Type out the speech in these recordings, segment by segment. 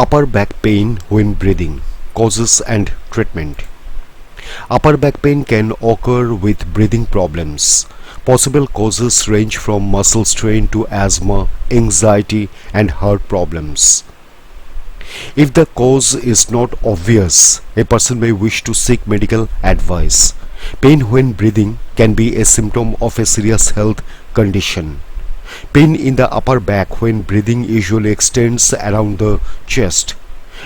Upper back pain when breathing, causes and treatment. Upper back pain can occur with breathing problems. Possible causes range from muscle strain to asthma, anxiety, and heart problems. If the cause is not obvious, a person may wish to seek medical advice. Pain when breathing can be a symptom of a serious health condition. Pain in the upper back when breathing usually extends around the chest.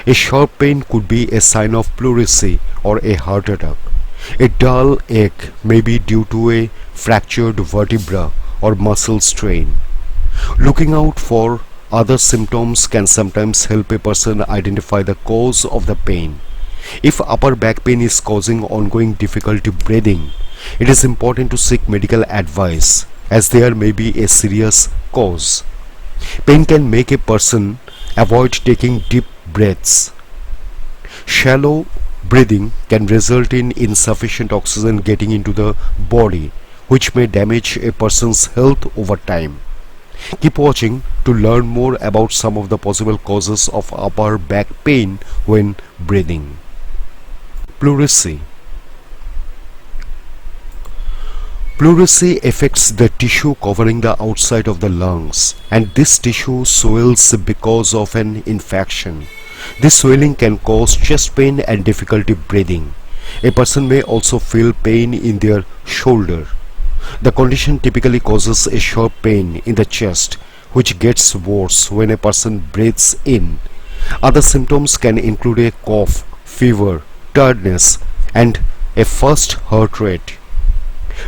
A sharp pain could be a sign of pleurisy or a heart attack. A dull ache may be due to a fractured vertebra or muscle strain. Looking out for other symptoms can sometimes help a person identify the cause of the pain. If upper back pain is causing ongoing difficulty breathing, it is important to seek medical advice, as there may be a serious cause. Pain can make a person avoid taking deep breaths. Shallow breathing can result in insufficient oxygen getting into the body, which may damage a person's health over time. Keep watching to learn more about some of the possible causes of upper back pain when breathing. Pleurisy. Pleurisy affects the tissue covering the outside of the lungs, and this tissue swells because of an infection. This swelling can cause chest pain and difficulty breathing. A person may also feel pain in their shoulder. The condition typically causes a sharp pain in the chest, which gets worse when a person breathes in. Other symptoms can include a cough, fever, tiredness, and a fast heart rate.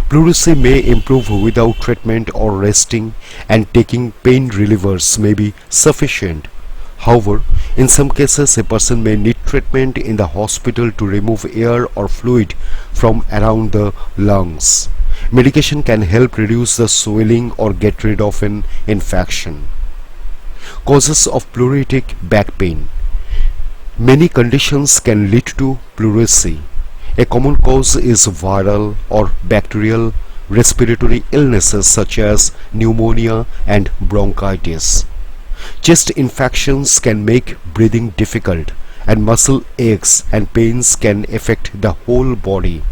Pleurisy may improve without treatment or resting, and taking pain relievers may be sufficient. However, in some cases a person may need treatment in the hospital to remove air or fluid from around the lungs. Medication can help reduce the swelling or get rid of an infection. Causes of pleuritic back pain. Many conditions can lead to pleurisy. A common cause is viral or bacterial respiratory illnesses such as pneumonia and bronchitis. Chest infections can make breathing difficult, and muscle aches and pains can affect the whole body.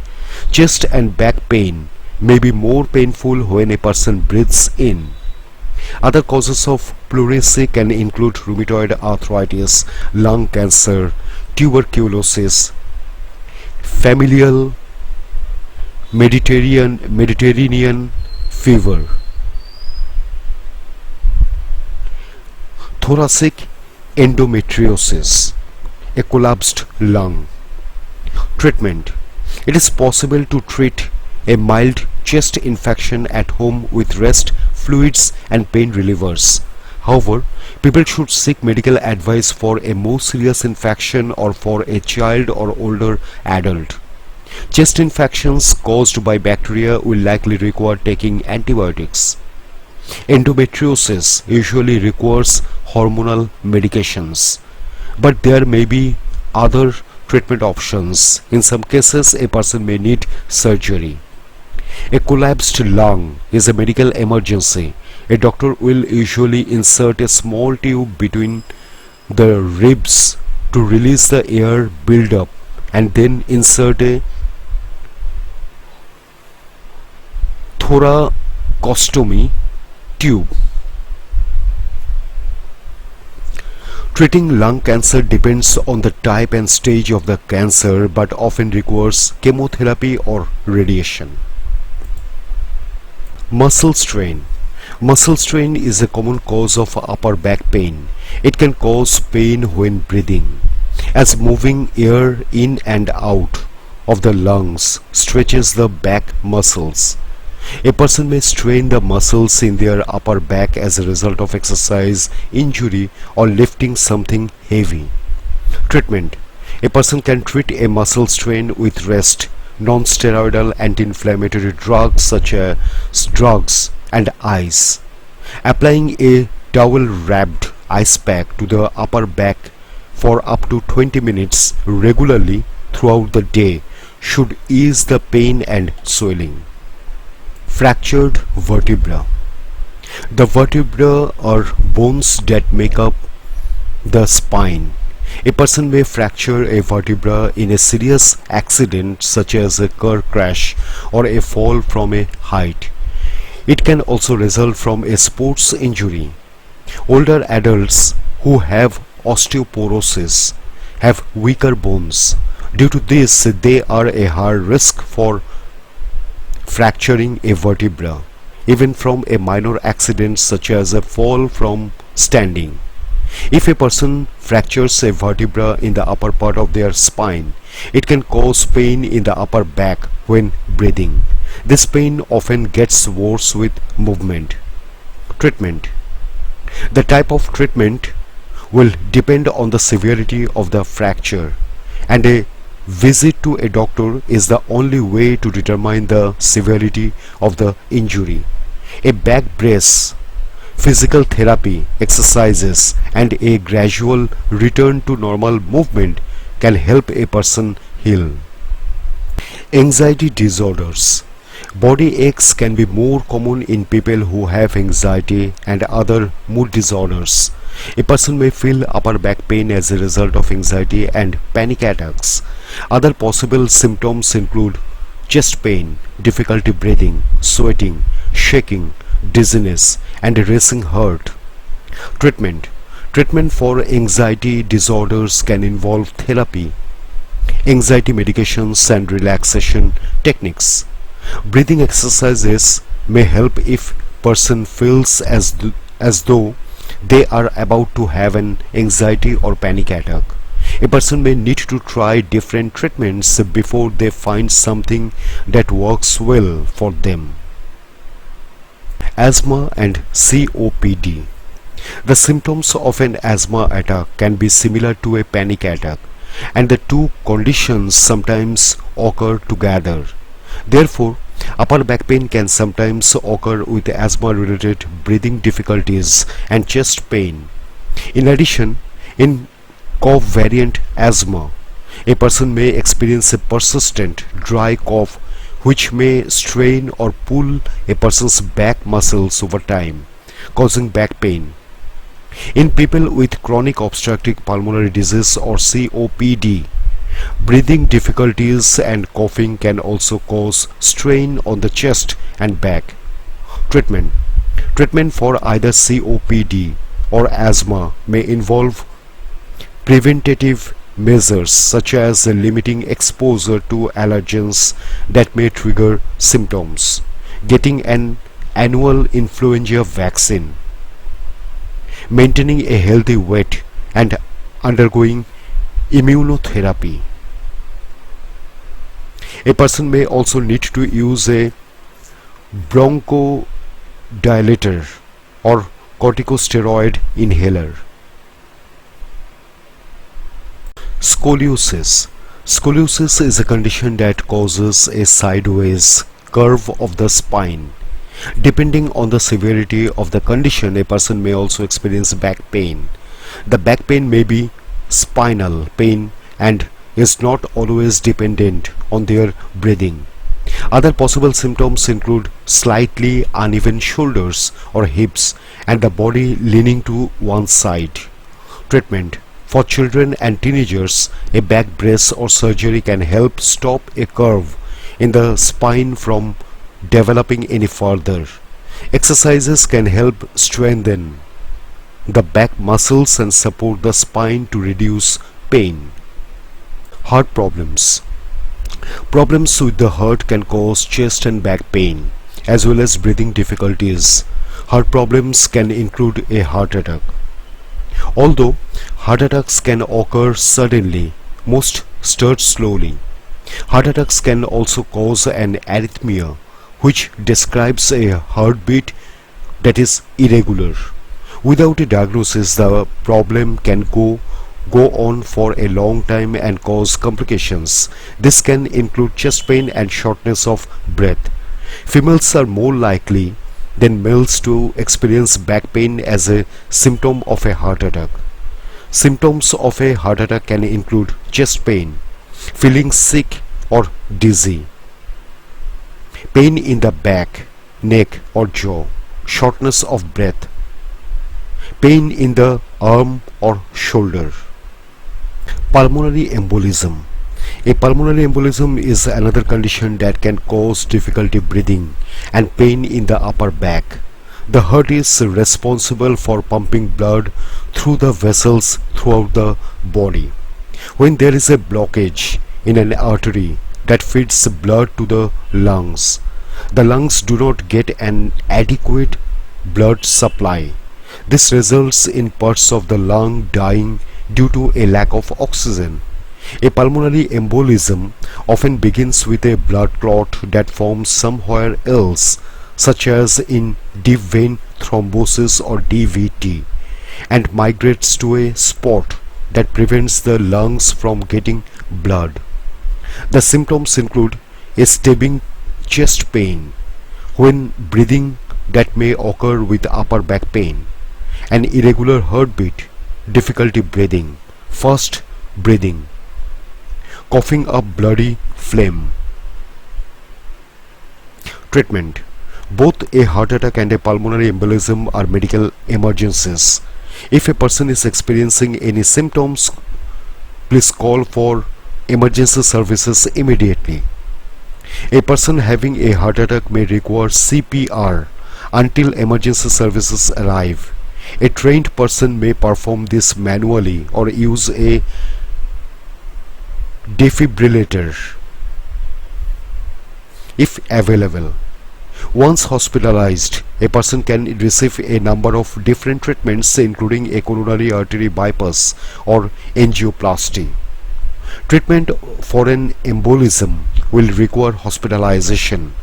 Chest and back pain may be more painful when a person breathes in. Other causes of pleurisy can include rheumatoid arthritis, lung cancer, tuberculosis, familial Mediterranean fever. Thoracic endometriosis, a collapsed lung. Treatment. It is possible to treat a mild chest infection at home with rest, fluids, and pain relievers. However, people should seek medical advice for a more serious infection or for a child or older adult. Chest infections caused by bacteria will likely require taking antibiotics. Endometriosis usually requires hormonal medications, but there may be other treatment options. In some cases, a person may need surgery. A collapsed lung is a medical emergency. A doctor will usually insert a small tube between the ribs to release the air buildup, and then insert a thoracostomy tube. Treating lung cancer depends on the type and stage of the cancer, but often requires chemotherapy or radiation. Muscle strain. Muscle strain is a common cause of upper back pain. It can cause pain when breathing, as moving air in and out of the lungs stretches the back muscles. A person may strain the muscles in their upper back as a result of exercise, injury, or lifting something heavy. Treatment. A person can treat a muscle strain with rest, non-steroidal anti-inflammatory drugs such as drugs, and ice. Applying a towel-wrapped ice pack to the upper back for up to 20 minutes regularly throughout the day should ease the pain and swelling. Fractured vertebra. The vertebra are bones that make up the spine. A person may fracture a vertebra in a serious accident such as a car crash or a fall from a height. It can also result from a sports injury. Older adults who have osteoporosis have weaker bones. Due to this, they are a higher risk for fracturing a vertebra, even from a minor accident such as a fall from standing. If a person fractures a vertebra in the upper part of their spine, it can cause pain in the upper back when breathing. This pain often gets worse with movement. Treatment. The type of treatment will depend on the severity of the fracture, and a visit to a doctor is the only way to determine the severity of the injury. A back brace, physical therapy, exercises, and a gradual return to normal movement can help a person heal. Anxiety disorders. Body aches can be more common in people who have anxiety and other mood disorders. A person may feel upper back pain as a result of anxiety and panic attacks. Other possible symptoms include chest pain, difficulty breathing, sweating, shaking, dizziness, and a racing heart. Treatment. Treatment for anxiety disorders can involve therapy, anxiety medications, and relaxation techniques. Breathing exercises may help if person feels as though they are about to have an anxiety or panic attack. A person may need to try different treatments before they find something that works well for them. Asthma and COPD. The symptoms of an asthma attack can be similar to a panic attack, and the two conditions sometimes occur together. Therefore, upper back pain can sometimes occur with asthma-related breathing difficulties and chest pain. In addition, in cough variant asthma, a person may experience a persistent dry cough which may strain or pull a person's back muscles over time, causing back pain. In people with chronic obstructive pulmonary disease or COPD, breathing difficulties and coughing can also cause strain on the chest and back. Treatment. Treatment for either COPD or asthma may involve preventative measures such as limiting exposure to allergens that may trigger symptoms, getting an annual influenza vaccine, maintaining a healthy weight, and undergoing immunotherapy. A person may also need to use a bronchodilator or corticosteroid inhaler. Scoliosis. Scoliosis is a condition that causes a sideways curve of the spine. Depending on the severity of the condition, a person may also experience back pain. The back pain may be spinal pain and is not always dependent on their breathing. Other possible symptoms include slightly uneven shoulders or hips and the body leaning to one side. Treatment. For children and teenagers, a back brace or surgery can help stop a curve in the spine from developing any further. Exercises can help strengthen the back muscles and support the spine to reduce pain. Heart problems. Problems with the heart can cause chest and back pain as well as breathing difficulties. Heart problems can include a heart attack. Although heart attacks can occur suddenly, most start slowly. Heart attacks can also cause an arrhythmia, which describes a heartbeat that is irregular. Without a diagnosis, the problem can go on for a long time and cause complications. This can include chest pain and shortness of breath. Females are more likely than males to experience back pain as a symptom of a heart attack. Symptoms of a heart attack can include chest pain, feeling sick or dizzy, pain in the back, neck or jaw, shortness of breath, pain in the arm or shoulder. Pulmonary embolism. A pulmonary embolism is another condition that can cause difficulty breathing and pain in the upper back. The heart is responsible for pumping blood through the vessels throughout the body. When there is a blockage in an artery that feeds blood to the lungs do not get an adequate blood supply. This results in parts of the lung dying due to a lack of oxygen. A pulmonary embolism often begins with a blood clot that forms somewhere else, such as in deep vein thrombosis or DVT, and migrates to a spot that prevents the lungs from getting blood. The symptoms include a stabbing chest pain when breathing that may occur with upper back pain, an irregular heartbeat, difficulty breathing, fast breathing, coughing up bloody phlegm. Treatment. Both a heart attack and a pulmonary embolism are medical emergencies. If a person is experiencing any symptoms, please call for emergency services immediately. A person having a heart attack may require CPR until emergency services arrive. A trained person may perform this manually or use a defibrillator if available. Once hospitalized, a person can receive a number of different treatments including a coronary artery bypass or angioplasty. Treatment for an embolism will require hospitalization,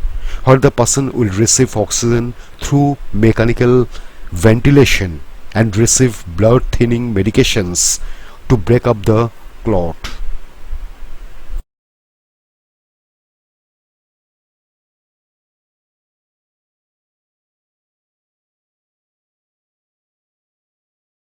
where the person will receive oxygen through mechanical ventilation and receive blood thinning medications to break up the clot.